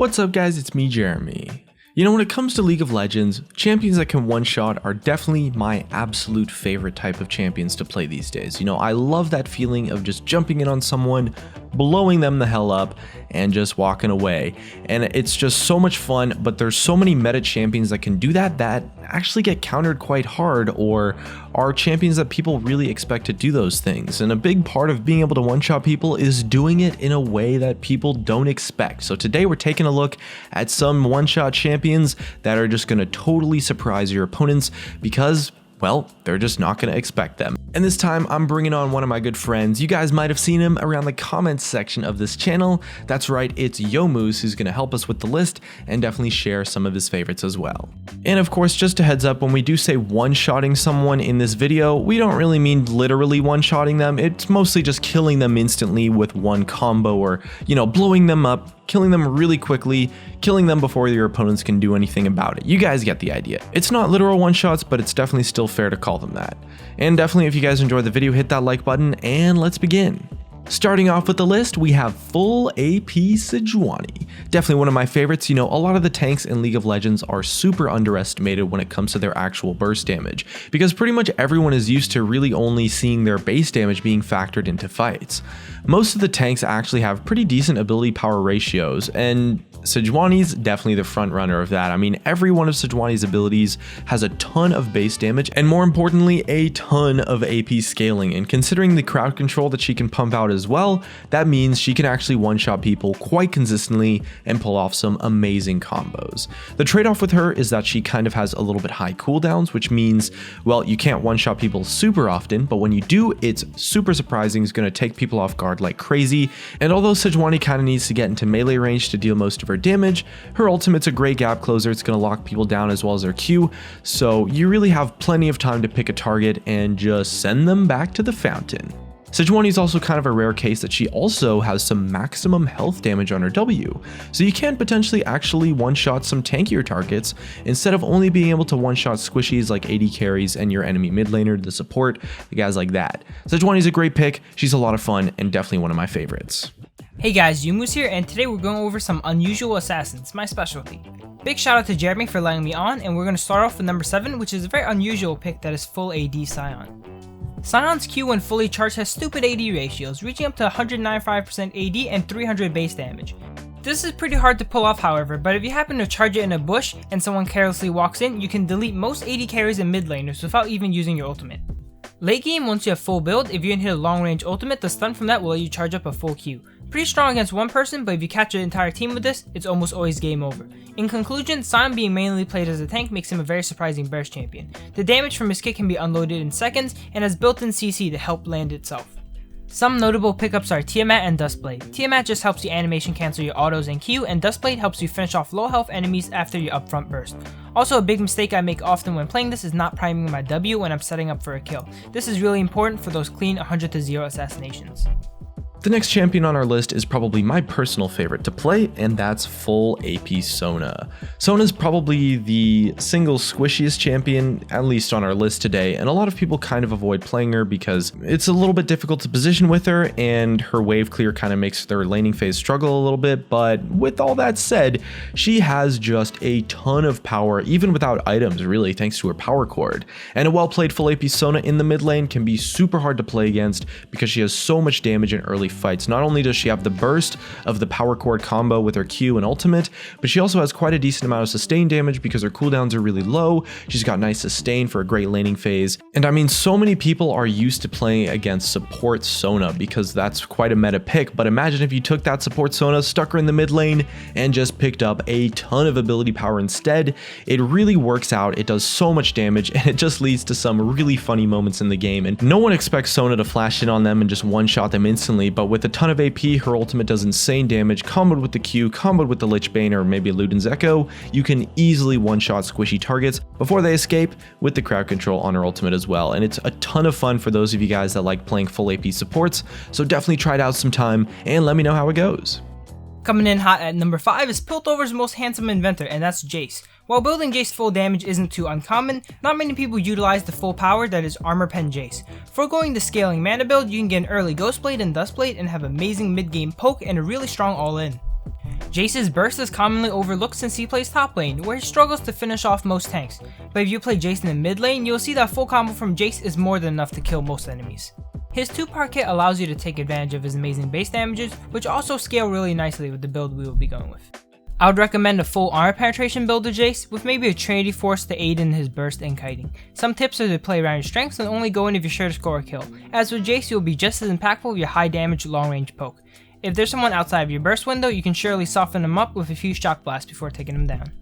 What's up guys, it's me Jeremy. You know, when it comes to League of Legends, champions that can one-shot are definitely my absolute favorite type of champions to play these days. You know, I love that feeling of just jumping in on someone, blowing them the hell up, and just walking away. And it's just so much fun, but there's so many meta champions that can do that actually get countered quite hard, or are champions that people really expect to do those things. And a big part of being able to one-shot people is doing it in a way that people don't expect. So today we're taking a look at some one-shot champions that are just going to totally surprise your opponents because, well, they're just not going to expect them. And this time I'm bringing on one of my good friends. You guys might have seen him around the comments section of this channel. That's right, it's Youmuus who's going to help us with the list and definitely share some of his favorites as well. And of course, just a heads up, when we do say one-shotting someone in this video, we don't really mean literally one-shotting them. It's mostly just killing them instantly with one combo, or, you know, blowing them up, killing them really quickly, killing them before your opponents can do anything about it. You guys get the idea. It's not literal one-shots, but it's definitely still fair to call them that. And definitely, if you guys enjoyed the video, hit that like button and let's begin. Starting off with the list, we have full AP Sejuani. Definitely one of my favorites. You know, a lot of the tanks in League of Legends are super underestimated when it comes to their actual burst damage, because pretty much everyone is used to really only seeing their base damage being factored into fights. Most of the tanks actually have pretty decent ability power ratios, and Sejuani's definitely the front runner of that. I mean, every one of Sejuani's abilities has a ton of base damage, and more importantly, a ton of AP scaling. And considering the crowd control that she can pump out as well, that means she can actually one-shot people quite consistently and pull off some amazing combos. The trade-off with her is that she kind of has a little bit high cooldowns, which means, well, you can't one-shot people super often, but when you do, it's super surprising. It's going to take people off guard like crazy. And although Sejuani kind of needs to get into melee range to deal most of her damage, her ultimate's a great gap closer. It's going to lock people down as well as her Q, so you really have plenty of time to pick a target and just send them back to the fountain. Sejuani is also kind of a rare case that she also has some maximum health damage on her W, so you can potentially actually one-shot some tankier targets instead of only being able to one-shot squishies like AD carries and your enemy mid laner, the support, the guys like that. Sejuani is a great pick, she's a lot of fun, and definitely one of my favorites. Hey guys, Youmuus here, and today we're going over some unusual assassins, my specialty. Big shout out to Jeremy for letting me on, and we're going to start off with number 7, which is a very unusual pick that is full AD Sion. Sion's Q when fully charged has stupid AD ratios, reaching up to 195% AD and 300 base damage. This is pretty hard to pull off however, but if you happen to charge it in a bush and someone carelessly walks in, you can delete most AD carries and mid laners without even using your ultimate. Late game, once you have full build, if you can hit a long range ultimate, the stun from that will let you charge up a full Q. Pretty strong against one person, but if you catch an entire team with this, it's almost always game over. In conclusion, Sion being mainly played as a tank makes him a very surprising burst champion. The damage from his kick can be unloaded in seconds, and has built-in CC to help land itself. Some notable pickups are Tiamat and Duskblade. Tiamat just helps you animation cancel your autos and Q, and Duskblade helps you finish off low health enemies after your upfront burst. Also, a big mistake I make often when playing this is not priming my W when I'm setting up for a kill. This is really important for those clean 100-0 assassinations. The next champion on our list is probably my personal favorite to play, and that's full AP Sona. Sona's probably the single squishiest champion, at least on our list today, and a lot of people kind of avoid playing her because it's a little bit difficult to position with her, and her wave clear kind of makes their laning phase struggle a little bit. But with all that said, she has just a ton of power, even without items really, thanks to her power cord. And a well-played full AP Sona in the mid lane can be super hard to play against because she has so much damage in early fights. Not only does she have the burst of the power cord combo with her Q and ultimate, but she also has quite a decent amount of sustain damage because her cooldowns are really low. She's got nice sustain for a great laning phase. And I mean, so many people are used to playing against support Sona because that's quite a meta pick, but imagine if you took that support Sona, stuck her in the mid lane, and just picked up a ton of ability power instead. It really works out, it does so much damage, and it just leads to some really funny moments in the game. And no one expects Sona to flash in on them and just one-shot them instantly, but with a ton of AP, her ultimate does insane damage, comboed with the Q, comboed with the Lich Bane or maybe Luden's Echo, you can easily one-shot squishy targets before they escape with the crowd control on her ultimate as well. And it's a ton of fun for those of you guys that like playing full AP supports, so definitely try it out sometime and let me know how it goes. Coming in hot at number 5 is Piltover's most handsome inventor, and that's Jace. While building Jace full damage isn't too uncommon, not many people utilize the full power that is Armor Pen Jace. Foregoing the scaling mana build, you can get an early Ghostblade and Duskblade and have amazing mid game poke and a really strong all-in. Jace's burst is commonly overlooked since he plays top lane, where he struggles to finish off most tanks, but if you play Jace in the mid lane, you'll see that full combo from Jace is more than enough to kill most enemies. His 2-part kit allows you to take advantage of his amazing base damages, which also scale really nicely with the build we will be going with. I would recommend a full armor penetration build of Jace, with maybe a Trinity Force to aid in his burst and kiting. Some tips are to play around your strengths and only go in if you're sure to score a kill, as with Jace you'll be just as impactful with your high damage long range poke. If there's someone outside of your burst window, you can surely soften them up with a few shock blasts before taking them down.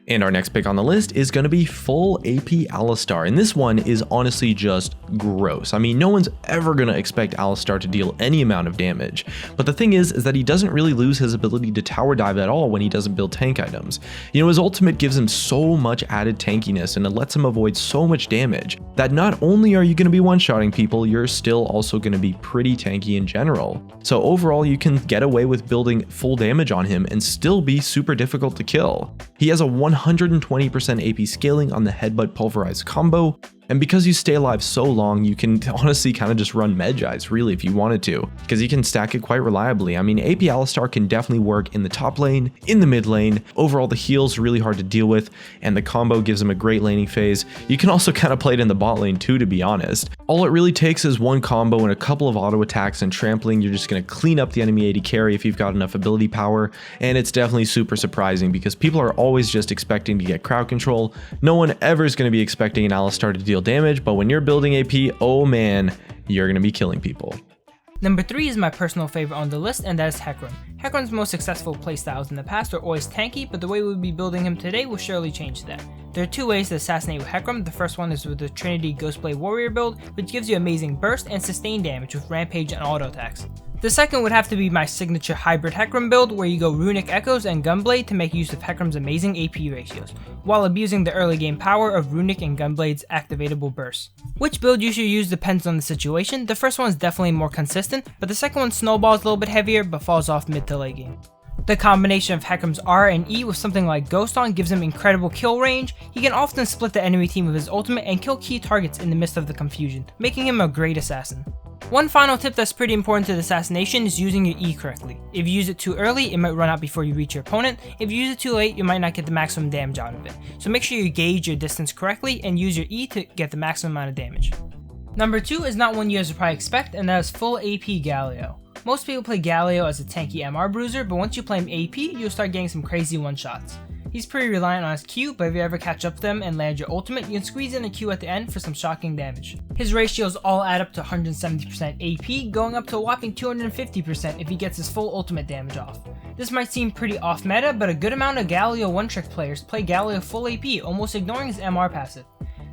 And our next pick on the list is going to be full Ap Alistair, and this one is honestly just gross. I mean, no one's ever going to expect Alistair to deal any amount of damage, but the thing is that he doesn't really lose his ability to tower dive at all when he doesn't build tank items. You know, his ultimate gives him so much added tankiness and it lets him avoid so much damage that not only are you going to be one-shotting people, you're still also going to be pretty tanky in general. So overall, you can get away with building full damage on him and still be super difficult to kill. He has a 120% AP scaling on the Headbutt Pulverize combo, and because you stay alive so long, you can honestly kind of just run Medgies really if you wanted to, because you can stack it quite reliably. I mean, Ap Alistair can definitely work in the top lane, in the mid lane. Overall, the heal's really hard to deal with, and the combo gives him a great laning phase. You can also kind of play it in the bot lane too, to be honest. All it really takes is one combo and a couple of auto attacks and trampling. You're just going to clean up the enemy AD carry if you've got enough ability power, and it's definitely super surprising because people are always just expecting to get crowd control. No one ever is going to be expecting an Alistair to deal damage, but when you're building AP, oh man, you're going to be killing people. Number 3 is my personal favorite on the list, and that is Hecarim. Hecarim's most successful playstyles in the past are always tanky, but the way we'll be building him today will surely change that. There are 2 ways to assassinate with Hecarim. The first one is with the Trinity Ghostblade Warrior build, which gives you amazing burst and sustained damage with rampage and auto attacks. The second would have to be my signature hybrid Hecarim build, where you go Runic Echoes and Gunblade to make use of Hecarim's amazing AP ratios, while abusing the early game power of Runic and Gunblade's activatable bursts. Which build you should use depends on the situation. The first one is definitely more consistent, but the second one snowballs a little bit heavier but falls off mid to late game. The combination of Hecarim's R and E with something like Ghost On gives him incredible kill range. He can often split the enemy team with his ultimate and kill key targets in the midst of the confusion, making him a great assassin. One final tip that's pretty important to the assassination is using your E correctly. If you use it too early, it might run out before you reach your opponent. If you use it too late, you might not get the maximum damage out of it. So make sure you gauge your distance correctly and use your E to get the maximum amount of damage. Number 2 is not one you guys would probably expect, and that is full AP Gallio. Most people play Gallio as a tanky MR bruiser, but once you play him AP, you'll start getting some crazy one-shots. He's pretty reliant on his Q, but if you ever catch up to them and land your ultimate, you can squeeze in a Q at the end for some shocking damage. His ratios all add up to 170% AP, going up to a whopping 250% if he gets his full ultimate damage off. This might seem pretty off meta, but a good amount of Gallio one-trick players play Gallio full AP, almost ignoring his MR passive.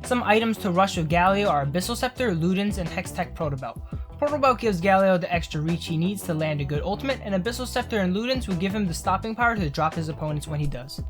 Some items to rush with Gallio are Abyssal Scepter, Ludens, and Hextech Protobelt. Protobelt gives Gallio the extra reach he needs to land a good ultimate, and Abyssal Scepter and Ludens will give him the stopping power to drop his opponents when he does.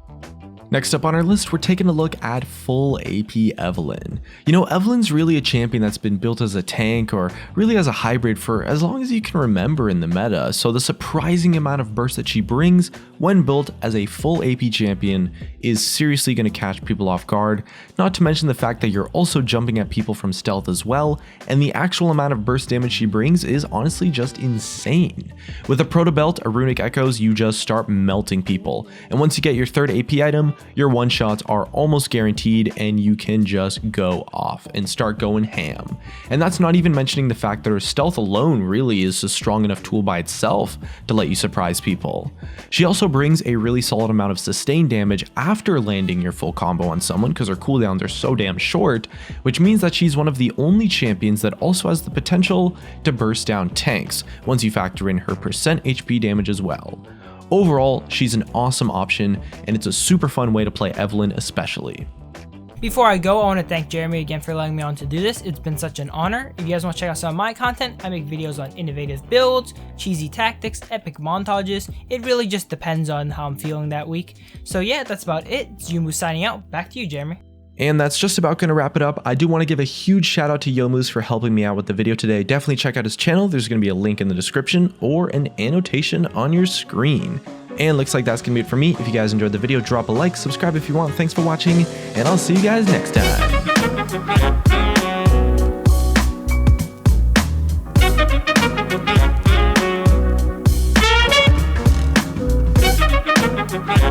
Next up on our list, we're taking a look at full Ap Evelyn. You know, Evelyn's really a champion that's been built as a tank or really as a hybrid for as long as you can remember in the meta, so the surprising amount of burst that she brings when built as a full AP champion is seriously going to catch people off guard, not to mention the fact that you're also jumping at people from stealth as well, and the actual amount of burst damage she brings is honestly just insane. With a Protobelt or Runic Echoes, you just start melting people, and once you get your third AP item, your one-shots are almost guaranteed and you can just go off and start going ham. And that's not even mentioning the fact that her stealth alone really is a strong enough tool by itself to let you surprise people. She also brings a really solid amount of sustained damage after landing your full combo on someone because her cooldowns are so damn short, which means that she's one of the only champions that also has the potential to burst down tanks once you factor in her percent HP damage as well. Overall, she's an awesome option, and it's a super fun way to play Evelyn especially. Before I go, I want to thank Jeremy again for letting me on to do this. It's been such an honor. If you guys want to check out some of my content, I make videos on innovative builds, cheesy tactics, epic montages. It really just depends on how I'm feeling that week. So yeah, that's about it. It's Youmuus signing out. Back to you, Jeremy. And that's just about going to wrap it up. I do want to give a huge shout out to Youmuus for helping me out with the video today. Definitely check out his channel. There's going to be a link in the description or an annotation on your screen. And looks like that's going to be it for me. If you guys enjoyed the video, drop a like, subscribe if you want. Thanks for watching, and I'll see you guys next time. Bye.